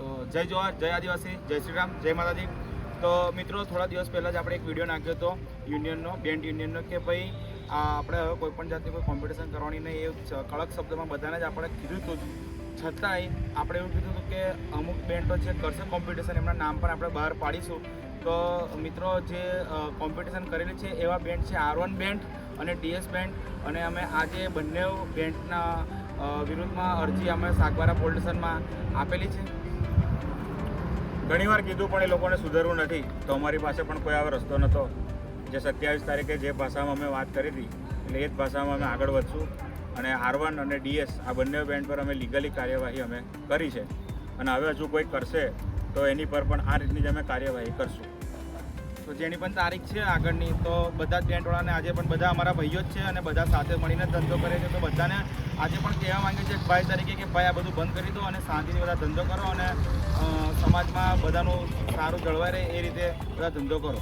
તો જય જવાહર, જય આદિવાસી, જય શ્રી રામ, જય માતાજી. તો મિત્રો, થોડા દિવસ પહેલાં જ આપણે એક વિડીયો નાખ્યો હતો યુનિયનનો, બેન્ડ યુનિયનનો, કે ભાઈ આપણે હવે કોઈ પણ જાતની કોઈ કોમ્પિટિશન કરવાની નહીં, એ કડક શબ્દમાં બધાને જ આપણે કીધું હતું. છતાંય આપણે એવું કીધું હતું કે અમુક બેન્ડો જે કરશે કોમ્પિટિશન, એમના નામ પણ આપણે બહાર પાડીશું. તો મિત્રો, જે કોમ્પિટિશન કરેલી છે એવા બેન્ડ છે R1 બેન્ડ અને DS બેન્ડ. અને અમે આજે બંને બેન્ડના વિરુદ્ધમાં અરજી અમે સાગબારા પોલીસ સ્ટેશનમાં આપેલી છે. ઘણીવાર કીધું પણ એ લોકોને સુધરવું નથી, તો અમારી પાસે પણ કોઈ આવો રસ્તો નહોતો. જે 27 તારીખે જે ભાષામાં અમે વાત કરી હતી, એટલે એ જ ભાષામાં અમે આગળ વધશું. અને R1 અને DS આ બંને બેન્ડ પર અમે લીગલી કાર્યવાહી અમે કરી છે. અને હવે હજુ કોઈ કરશે તો એની પર પણ આ રીતની જ અમે કાર્યવાહી કરશું. તો જેની પણ તારીખ છે આગળની, તો બધા જ બેન્ડવાળાને આજે પણ બધા અમારા ભાઈઓ જ છે અને બધા સાથે મળીને ધંધો કરે છે. તો બધાને આજે પણ કહેવા માંગે છે 22 તારીખે કે ભાઈ આ બધું બંધ કરી દો અને શાંતિથી બધા ધંધો કરો અને સમાજમાં બધાનું સારું જળવાઈ રહે એ રીતે બધા ધંધો કરો.